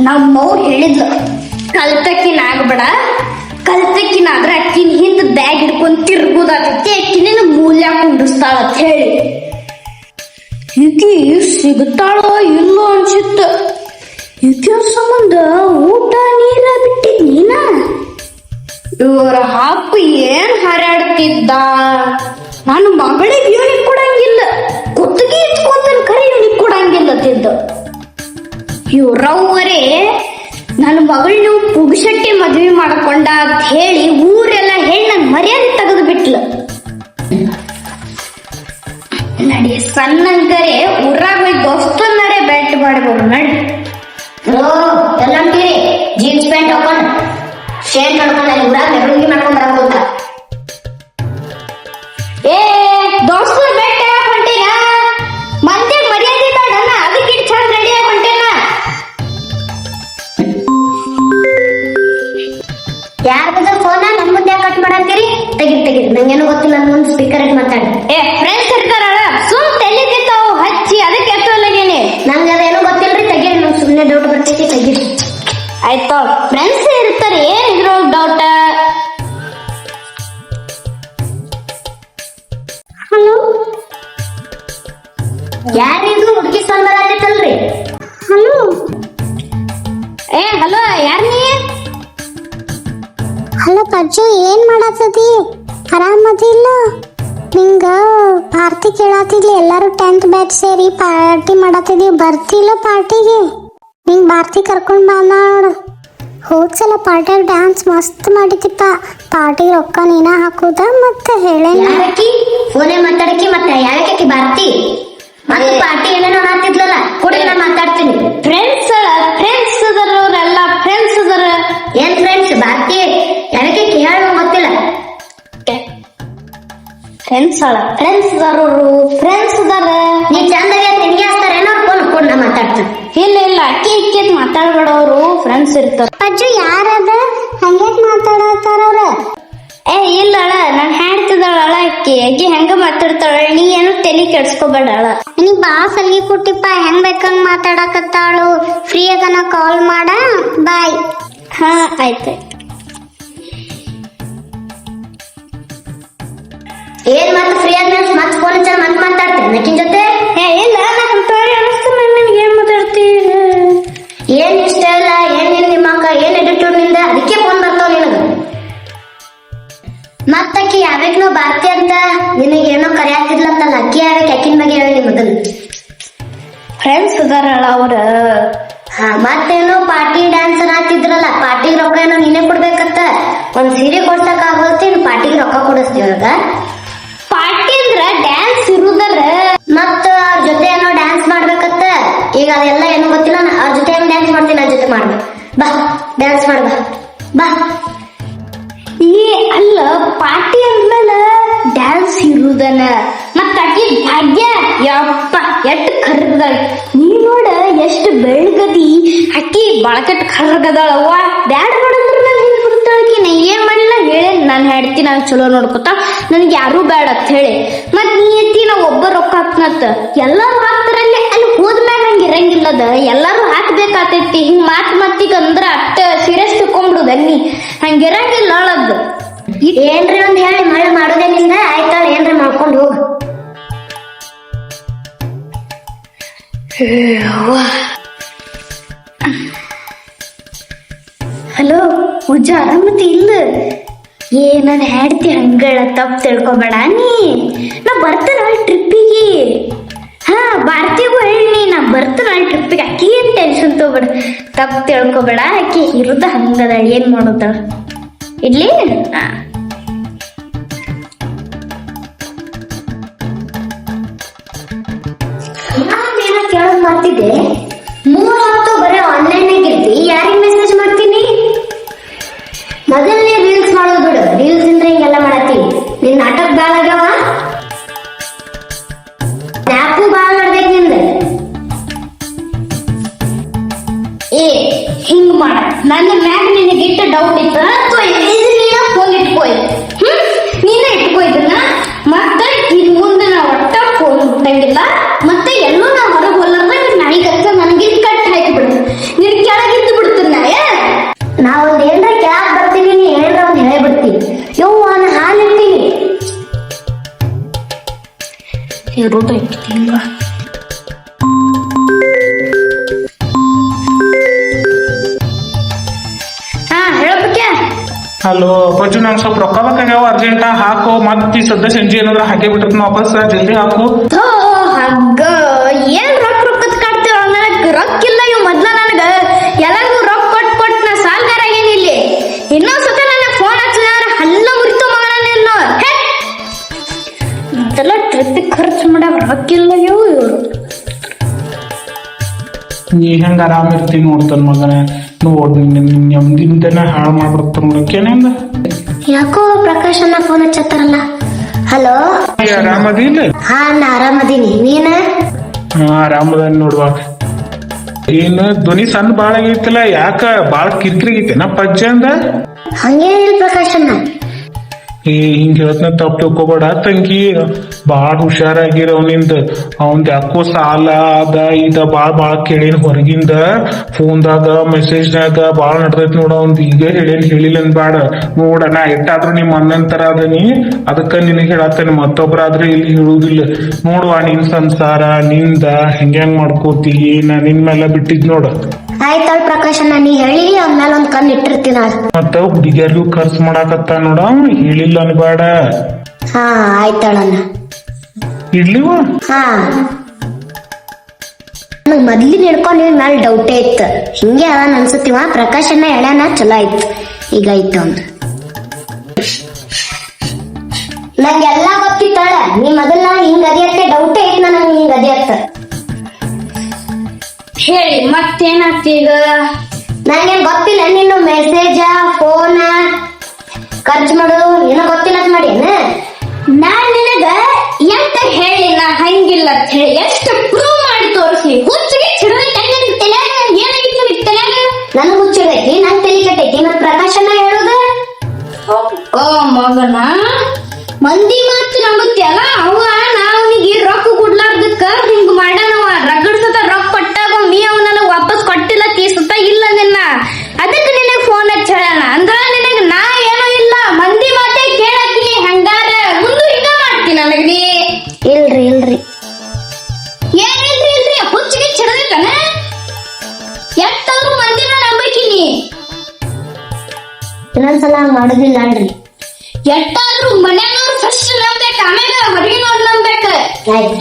ನಮ್ಮವ್ ಹೇಳಿದ್ಲು ಕಲ್ತಕ್ಕಿನ ಆಗ್ಬೇಡ, ಕಲ್ತಕ್ಕಿನಾದ್ರ ಅಕ್ಕಿನ ಹಿಂದ್ ಬ್ಯಾಗ್ ಹಿಡ್ಕೊಂಡ್ ತಿರ್ಗುದಾಕತಿ, ಅಕ್ಕಿನ ಮೂಲ್ಯ ಕುಂಡಿಸ್ತಾಳ ಅಂತ ಹೇಳಿ. ಈಕಿ ಸಿಗುತ್ತಾಳೋ ಇಲ್ಲೋ ಅನ್ಸಿತ್ತ. ಈಕೆ ಸಂಬಂಧ ಊಟ ನೀರ ಬಿಟ್ಟಿದ್ ನೀನ. ಇವ್ರ ಹಾಪು ಏನ್ ಹಾರಾಡ್ತಿದ್ದ. ನನ್ನ ಮಗಳಿಗೆ ಇವನಿಗೆ ಕೊಡಂಗಿಲ್ಲ, ಕುತ್ತಿಗೆ ಇಟ್ಕೊಂತನ್ ಕರೆ ಇವನಿಗೆ ಕೊಡಂಗಿಲ್ಲ ತಿದ್ದ. ಇವ್ರವ್ವರೇ ನನ್ನ ಮಗಳು ನೀವು ಪುಗ್ಶೆಟ್ಟಿ ಮದ್ವೆ ಮಾಡ್ಕೊಂಡ ಅಂತ ಹೇಳಿ ಊರೆಲ್ಲ ಹೆಣ್ಣ ಮರ್ಯಾದೆ ತೆಗೆದು ಬಿಟ್ಲು. ನಡಿ ಸಣ್ಣಂಕರೆ ಊರಾಗ ದೋಸ್ತನ್ನರೇ ಬೆಟ್ ಮಾಡ್ಬೋದು. ನಡಿ ಎಲ್ಲಂತೀರಿ ಜೀನ್ಸ್ ಪ್ಯಾಂಟ್ ಹಾಕೊಂಡು ಶೇರ್ ಮಾಡ್ಕೊಂಡು ಅಲ್ಲಿ ಊರಾಗ ಮೆರವಣಿಗೆ ಮಾಡ್ಕೊಂಡ್ ಬರಬೇಕು. ಏ ದೋಸ್ತ ಬೆಟ್ಟ ಹೊಂಟೇನ, ಮಂದಿ ಮರ್ಯಾದೆ ಬೇಡ, ಅದಕ್ಕೆ ಚಂದ ರೆಡಿ ಆಗಿ ಹೊಂಟೇನ. ಯಾರ ಬಂದ ಫೋನ ನನ್ ಮುಂದೆ ಕಟ್ ಮಾಡಂತೀರಿ? ತೆಗಿರಿ ನಂಗೇನು ಗೊತ್ತಿಲ್ಲ, ನನ್ ಮುಂದೆ ಸ್ಪೀಕರ್ ಇಟ್ಟು ಮಾತಾಡಿ. ಏ ಫ್ರೆಂಡ್ಸ್ ಇರ್ತಾರಲ್ಲ ಸುಮ್ ತೆಲಿತಿರ್ತಾವು ಹಚ್ಚಿ ಅದಕ್ಕೆ ಎತ್ತಲಾಗೇನಿ. ನಂಗೆ ಅದೇನೋ ಗೊತ್ತಿಲ್ರಿ, ತೆಗೀರಿ. ನಂಗೆ ಸುಮ್ಮನೆ ಡೌಟ್ ಬರ್ತೈತಿ, ತೆಗೀರಿ. ಆಯ್ತು ಫ್ರೆಂಡ್ಸ್ ಇರ್ತಾರೆ, ಏನಿದ್ರು ಡೌಟ್. ಹಲೋ, ಯಾರಿಗೂ ಹುಡುಗಿ ಫೋನ್ ಬರತ್ತಲ್ರಿ? ಹಲೋ, ಏ ಹಲೋ, ಯಾರ್ ನೀ? ಹಲೋ ಪಜ್ಜು, ಏನ್ ಮಾಡತ್ತದಿ? ಆರಾಮದಿಲ್ಲ? ನಿಂಗ ಪಾರ್ಟಿ ಕೇಳತ್ತಿದ್ಲಿ, ಎಲ್ಲಾರು 10th ಬ್ಯಾಚ್ ಸೇರಿ ಪಾರ್ಟಿ ಮಾಡತ್ತಿದ್ವಿ, ಬರ್ತಿಲ್ಲ ಪಾರ್ಟಿಗೆ? ನಿಂಗ್ ಭಾರತಿ ಕರ್ಕೊಂಡ್ ಬಾ ನೋಡು. ಹೋದ್ಸಲ ಪಾರ್ಟಿಯಾಗ ಡ್ಯಾನ್ಸ್ ಮಸ್ತ್ ಮಾಡಿತಿಪ್ಪ. ಪಾರ್ಟಿ ರೊಕ್ಕ ನೀನ ಹಾಕುದ ಮತ್ತೆ ಹೇಳೇನ? ಯಾರಕ್ಕಿ ಫೋನೇ ಮಾತಾಡಕಿ, ಮತ್ತೆ ಯಾರಕ್ಕಿ ಬರ್ತಿ ಮತ್ತೆ ಪಾರ್ಟಿ ಏನೇನೋ ಹಾಕ್ತಿದ್ಲಲ್ಲ, ಕೊಡಿ ನಾ ಮಾತಾಡ್ತೀನಿ. ಫ್ರೆಂಡ್ಸ್ ಫ್ರೆಂಡ್ಸ್ ಅದರ ಅವರೆಲ್ಲ ಫ್ರೆಂಡ್ಸ್ ಅದರ. ಏನ್ ಫ್ರೆಂಡ್ಸ್? ಭಾರತಿ ಯಾರಕ್ಕೆ ಹೇಳ ಗೊತ್ತಿಲ್ಲ. ಫ್ರೆಂಡ್ಸ್ ಅದಾರ. ನೀ ಚಂದಾಗೆ ತಿಂಡಿ ಹಾಕ್ತಾರೇನೋ, ಫೋನ್ ಕೊಡ್ ನಾ ಮಾತಾಡ್ತೀನಿ. ಇಲ್ಲ ಅಕ್ಕಿ ಮಾತಾಡ್ಬೇಡವ್ರು, ಫ್ರೆಂಡ್ಸ್ ಇರ್ತಾರ. ಪಜ್ಜು ಯಾರದ? ಹಂಗ್ಯಾಕ್ ಮಾತಾಡತ್ತಾರ ಅವ್ರ? ಏ ಇಲ್ಲ ಅಳ, ನಾನ್ ಹೇಳ್ತಿದ್ದಾಳ ಅಕ್ಕಿ ಹೆಂಗ ಮಾತಾಡ್ತಾಳ, ನೀ ಏನು ತಲೆ ಕೆಡ್ಸ್ಕೊಬೇಡ. ನೀ ಬಾ ಸಲಿಗೆ ಕೊಟ್ಟಿಪ್ಪ, ಹೆಂಗ್ ಬೇಕಂಗ್ ಮಾತಾಡಕತ್ತಾಳು. ಫ್ರೀ ಆಗನ ಕಾಲ್ ಮಾಡ, ಬಾಯ್. ಹಾ ಆಯ್ತು. ಏನ್ ಮತ್ತೆ ಫ್ರೀ ಆದ್ಮೇಲೆ ಮತ್ತೆ ಫೋನ್ ಹಚ್ಚ ಮತ್ತೆ ಮಾತಾಡ್ತೀನಿ ನಕ್ಕಿನ ಜೊತೆ. ಏ ಇಲ್ಲ, ನನಗೆ ಏನ್ ಮಾತಾಡ್ತೀವಿ? ಏನ್ ಇಷ್ಟ ಇಲ್ಲ, ಏನ್ ನಿಮ್ಮ ಅಕ್ಕ ಏನ್ ಎಡಿಟ್ಯೂಡ್ ನಿಂದ, ಅದಕ್ಕೆ ಫೋನ್ ಬರ್ತಾವ ನಿನಗ. ಮತ್ತಕ್ಕಿ ಯಾವ್ಯಾಕನೋ ಭಾರತಿ ಅಂತ ನಿನಗೇನೋ ಕರೆಯಾತಿದ್ಲಂತಲ್ಲ, ಅಕ್ಕಿ ಯಾವ್ಯಾಕ ಅಕ್ಕಿನ ಬಗ್ಗೆ ಹೇಳಿ ಮೊದಲು. ಫ್ರೆಂಡ್ಸ್ ಅದಾರಲ್ಲ ಅವ್ರ. ಹಾ, ಮತ್ತೇನೋ ಪಾರ್ಟಿ ಡ್ಯಾನ್ಸ್ ಹಾಕ್ತಿದ್ರಲ್ಲ, ಪಾರ್ಟಿಗೆ ರೊಕ್ಕ ಏನೋ ನೀನೇ ಕೊಡ್ಬೇಕತ್ತ. ಒಂದ್ ಸೀರೆ ಕೊಡ್ಸಕ್ ಆಗೋತಿ, ಪಾರ್ಟಿಗೆ ರೊಕ್ಕ ಕೊಡಿಸ್ತೀವಿ ಇವಾಗ. ಪಾರ್ಟಿ ಅಂದ್ರ ಡ್ಯಾನ್ಸ್ ಇರುದರ, ಮತ್ತ ಅವ್ರ ಜೊತೆ ಏನೋ ಡ್ಯಾನ್ಸ್ ಮಾಡ್ಬೇಕತ್ತ. ಈಗ ಅದೆಲ್ಲ ಏನೋ ಗೊತ್ತಿಲ್ಲ, ಅವ್ರ ಜೊತೆ ಏನೋ ಡ್ಯಾನ್ಸ್ ಮಾಡ್ತೀನಿ, ಅವ್ರ ಜೊತೆ ಮಾಡ್ಬೇಕು. ಬಾ ಡ್ಯಾನ್ಸ್ ಮಾಡ್ಬಾ ಬಾ. ಏ ಅಲ್ಲ, ಪಾರ್ಟಿ ಅಂದ್ಮೇಲೆ ಡ್ಯಾನ್ಸ್ ಇರುದನ. ಮತ್ತ ಅಕ್ಕಿ ಭಾಗ್ಯ ಯಪ್ಪ ಎಷ್ಟ್ ಕರ್ಗದಾಳ, ನೀ ನೋಡ ಎಷ್ಟು ಬೆಳಗದಿ. ಅಕ್ಕಿ ಬಾಳಕಟ್ ಕರ್ಗದಾಳವ್ವ. ಬ್ಯಾಡ ಮಾಡಂದ್ರ ನಾನು ಹಿಂದ್ ಬಿಡ್ತಾಳಕಿ. ನಾ ಏನ್ ಮಾಡಿಲ್ಲ ಹೇಳಿ, ನಾನು ಹೇಳ್ತೀನಿ, ನಾನು ಚಲೋ ನೋಡ್ಕೊತ, ನನ್ಗೆ ಯಾರು ಬೇಡ ಅಂತ ಹೇಳಿ. ಮತ್ ನೀ ಎತ್ತಿ ನಾ ಒಬ್ಬ ರೊಕ್ಕ ಹಾಕ್ನತ್ತ. ಎಲ್ಲಾರು ಹಾಕ್ತಾರಲ್ಲಿ, ಅಲ್ಲಿ ಹೋದ್ಮ್ಯಾಗ ಹಂಗ ಇರಂಗಿಲ್ಲದ, ಎಲ್ಲಾರು ಹಾಕ್ಬೇಕಾತೈತಿ. ಹಿಂಗ್ ಮತ್ತೀಗ ಅಂದ್ರ ಅಷ್ಟ ಸೀರಿಯಸ್ ತಕೊಂಡ್ಬಿಡುದ, ನೀ ಹಂಗಿರಂಗಿಲ್ಲ ಅಳದ್. ಏನ್ರಿ ಒಂದ್ ಹೇಳಿ ಮಳೆ ಮಾಡೋದೇನಿಂದ ಆಯ್ತಾಳ, ಏನ್ರಿ ಮಾಡ್ಕೊಂಡು ಹೋಗ. ಹಲೋ ಪೂಜಾ, ಆರಾಮತಿ ಇಲ್ಲ? ಏ ನಾನು ಹೇಳ್ತಿ ಹಂಗಳ ತಪ್ಪು ತಿಳ್ಕೊಬೇಡ ನೀ. ನಾ ಬರ್ತೇನ ಟ್ರಿಪ್ಪಿಗೆ. ಹಾ ಭಾರತಿಗೂ ಹೇಳಿ, ನಾ ಬರ್ತೇನ ಟ್ರಿಪ್ಪಿಗೆ. ಅಕ್ಕಿ ಏನ್ ಟೆನ್ಷನ್ ತಗೋಬೇಡ, ತಪ್ಪು ತಿಳ್ಕೊಬೇಡ. ಅಕ್ಕಿ ಇರುದ ಹಂಗದ, ಏನ್ ಮಾಡೋದ. ಇಡ್ಲಿ. ನಾನೇನೋ ಕೇಳೋದ್ ಮಾಡ್ತಿದ್ದೆ, 3 ಹೊತ್ತು ಬರೀ ಆನ್ಲೈನ್ ಇರ್ತಿ, ಯಾರಿಗ್ ಮೆಸೇಜ್ ಮಾಡ್ತೀನಿ? ಮೊದಲನೇ ರೀಲ್ಸ್ ಮಾಡೋದು ಬಿಡು, ರೀಲ್ಸ್ ಇಂದ್ರೆ ಹಿಂಗೆಲ್ಲ ಮಾಡತ್ತಿ. ನಿನ್ ನಾಟಕ ಬಾಳ ಆಗ್ಯಾವ, ಸ್ನ್ಯಾಪು ಬಾಳ ಮಾಡ್ಬೇಕು ನಿಂದ. ಏ ಹಿಂಗ್ ಮಾಡ, ನನ್ನ ಮ್ಯಾಗ ನಿನಗೆ ಇಟ್ಟ ಡೌಟ್ ಇತ್ತು, ಫೋನ್ ಇಟ್ಕೋ. ಇರೋದೈತಿಲ್ಲ. ಹಾ ಹೇಳಬೇಕ. ಹಲೋ ಬಜ್ಜು ನಂಗೆ ಸ್ವಲ್ಪ ರೊಕ್ಕ ಬೇಕಾಗ್ಯಾವ ಅರ್ಜೆಂಟ ಹಾಕು ಮತ್ತೆ ಸದ್ಯ ಸಂಜೆ ಏನಾದ್ರು ಹಾಕಿ ಬಿಟ್ಟಿರ್ತೀನಿ ವಾಪಸ್ ಜಲ್ದಿ ಹಾಕು. ಹಗ್ಗ ಏನ್ ರೊಕ್ಕದ್ ಕಾಡ್ತೀವ ನನಗ್ ರೊಕ್ಕಿಲ್ಲ. ಇವ್ ಮೊದ್ಲ ನನಗ ಎಲ್ಲರಿಗೂ ರೊಕ್ಕ ಕೊಟ್ ನಾ ಸಾಲ್ಗಾರ ಆಗೇನಿ ಇಲ್ಲಿ. ಇನ್ನೊಂದ್ ಸತ ನನಗ್ ಫೋನ್ ಹಚ್ಚಿದ್ರ ಹಲ್ಲ ಮುರಿತು ಮಗನ ನಿನ್ನ. ಮತ್ತೆಲ್ಲ ಟ್ರಿಪ್ಪಿಗೆ ಖರ್ಚು ಮಾಡಕ್ ರೊಕ್ಕಿಲ್ಲ ಇವ್ರು. ನೀ ಹೆಂಗ ಆರಾಮ್ ಇರ್ತೀನಿ ನೋಡ್ತಾನ ಮಗನ. ನೋಡ್ ನೆಮ್ಮದಿಂದನ ಹಾಳು ಮಾಡ್ಬಿಡ್ತಾರ ನೋಡಕ್ಕೇನಿಂದ. ಯಾಕೋ ಪ್ರಕಾಶ್ ಅಣ್ಣ ಫೋನ್ ಹಚ್ಚತ್ತಾರಲ್ಲ. ಹಲೋ, ಆರಾಮದಿ ಇಲ್ಲ? ಹಾ ನಾ ಆರಾಮದೀನಿ, ನೀನ? ಆರಾಮದ ನೋಡುವ. ಏನ್ ಧ್ವನಿ ಸಣ್ಣ ಬಾಳ ಆಗೈತಿಲ್ಲ, ಯಾಕ ಬಾಳ ಕಿರಿಕಿರಿ ಆಗೈತೆನ ಪಜ್ಜ ಅಂದ? ಹಂಗೇನಿಲ್ಲ ಪ್ರಕಾಶ್ ಅಣ್ಣ. ಹಿಂಗ ಹೇಳ್ತನ ತಪ್ಪು ತಿಳ್ಕೊಬೇಡ ತಂಗಿ. ಬಾಳ ಹುಷಾರಾಗಿರವನಿಂದ. ಅವಂದ ಯಾಕೋ ಸಾಲ ಅದ ಇದ ಬಾಳ ಕೇಳೇನ್ ಹೊರಗಿಂದ. ಫೋನ್ದಾಗ ಮೆಸೇಜ್ನಾಗ ಬಾಳ ನಡ್ದೈತಿ ನೋಡ. ಅವಂದ್ ಈಗ ಹೇಳಿಲ್ಲ ಅನ್ಬೇಡ ನೋಡ. ನಾ ಎಟ್ಟಾದ್ರೂ ನಿಮ್ ಅಣ್ಣನ್ ತರ ಅದನಿ, ಅದಕ್ಕ ನಿನಗ್ ಹೇಳತ್ತೇನೆ. ಮತ್ತೊಬ್ರಾದ್ರೆ ಇಲ್ಲಿ ಹೇಳುದಿಲ್ಲ. ನೋಡುವ ನಿನ್ ಸಂಸಾರ ನಿಂದ ಹೆಂಗ್ ಮಾಡ್ಕೋತಿ ನಾ ನಿನ್ ಮೇಲೆ ಬಿಟ್ಟಿದ್ ನೋಡ. ಆಯ್ತಾಳ ಪ್ರಕಾಶ್ ಅಣ್ಣ, ನೀ ಹೇಳಿ ಅವ್ನ ಮೇಲೆ ಒಂದ್ ಕಣ್ ಇಟ್ಟಿರ್ತೀನಿ. ಮತ್ತ ಹುಡುಗಿಯರ್ಗೂ ಖರ್ಚು ಮಾಡಾಕತ್ತ ನೋಡ, ಹೇಳಿಲ್ಲ ಅನ್ಬೇಡ. ಹಾ ಆಯ್ತಾಳಣ್ಣ. ಇಡ್ಲಿವ? ಹಾ ನನಗ್ ಮೊದ್ಲಿನ ಹಿಡ್ಕೊಂಡು ನಿನ್ ಮೇಲೆ ಡೌಟೇ ಇತ್ತು. ಹಿಂಗೆ ಅದ ಅನ್ಸುತ್ತೀವ. ಪ್ರಕಾಶ್ ಅಣ್ಣ ಹೇಳ್ಯಾನ, ಚಲೋ ಆಯ್ತು. ಈಗ ಆಯ್ತು ಅಂತ ನಂಗೆಲ್ಲಾ ಗೊತ್ತಿತ್ತಾಳ. ನೀ ಮೊದಲ ಹಿಂಗ್ ಅದಿಯತ್ತೆ ಡೌಟೇ ಐತ್ ನನಗ್ ಹಿಂಗ್ ಅದಿಯತ್ತ. ಹೇಳಿ ಮತ್ತೇನಾಗ್ತಿ ಈಗ? ನಂಗೇನ್ ಗೊತ್ತಿಲ್ಲ. ನೀನು ಮೆಸೇಜ ಫೋನ್ ಖರ್ಚು ಮಾಡೋದು ಏನೋ ಗೊತ್ತಿಲ್ಲ ಅಂತ ಮಾಡಿ. ನಾನ್ ನಿನಗ ಎಂತ ಹೇಳಿ ನಾ ಹಂಗಿಲ್ಲ ಅಂತ ಹೇಳಿ ಎಷ್ಟು ಪ್ರೂವ್ ಮಾಡಿ ತೋರಿಸಿ. ಹುಚ್ಚಿಗೆ ನನ್ ಹುಚ್ಚಿಡೈತಿ, ನನ್ ತಲೆ ಕೆಟ್ಟೈತಿ. ಮತ್ ಪ್ರಕಾಶ್ ಅಣ್ಣ ಹೇಳೋದು ಮಗನ ಮಂದಿ ಮಾತು ನಂಬುತ್ತಿಯಲ್ಲ. ಅವ ನಾವನಿಗೆ ರೊಕ್ಕ ಕೊಡ್ಲಾರ್ದಕ್ಕ ಹಿಂಗ್ ಮಾಡನವ. ರಗಡ್ಸತ ರೊಕ್ಕ ಕೊಟ್ಟಾಗ ನೀ ಅವನ ವಾಪಸ್ ಕೊಟ್ಟಿಲ್ಲ, ತೀರ್ಸತ ಇಲ್ಲ ನಿನ್ನ. ಅದಕ್ಕೆ ನಿನಗ್ ಫೋನ್ ಹಚ್ಚ ಹೇಳಣ ಅಂದ್ರ ನಿನಗ್ ನಾ ಏನೋ ಇಲ್ಲ. ಮಂದಿ ಮಾತೆ ಕೇಳತ್ತೀನಿ. ಹಂಗಾರ ಮುಂದೆ ಹಿಂಗ ಮಾಡ್ತೀನಿ ನನಗ್ ನೀ. ಇಲ್ರಿ ಏನಿಲ್ರಿ ಹುಚ್ಚಿಗೆ ಚಿಡದೈತನ. ಎಷ್ಟಾದ್ರೂ ಮಂದಿನ ನಂಬಕಿನಿ. ಇನ್ನೊಂದ್ಸಲ ಹಂಗ್ ಮಾಡೋದಿಲ್ಲ ಅಲ್ರಿ. ಎಷ್ಟಾದ್ರೂ ಮನೆಯವ್ರು ಫಸ್ಟ್ ನಂಬೇಕ, ಆಮೇಲೆ ಹೊರಗಿನವ್ರು ನಂಬೇಕ. ಆಯ್ತು.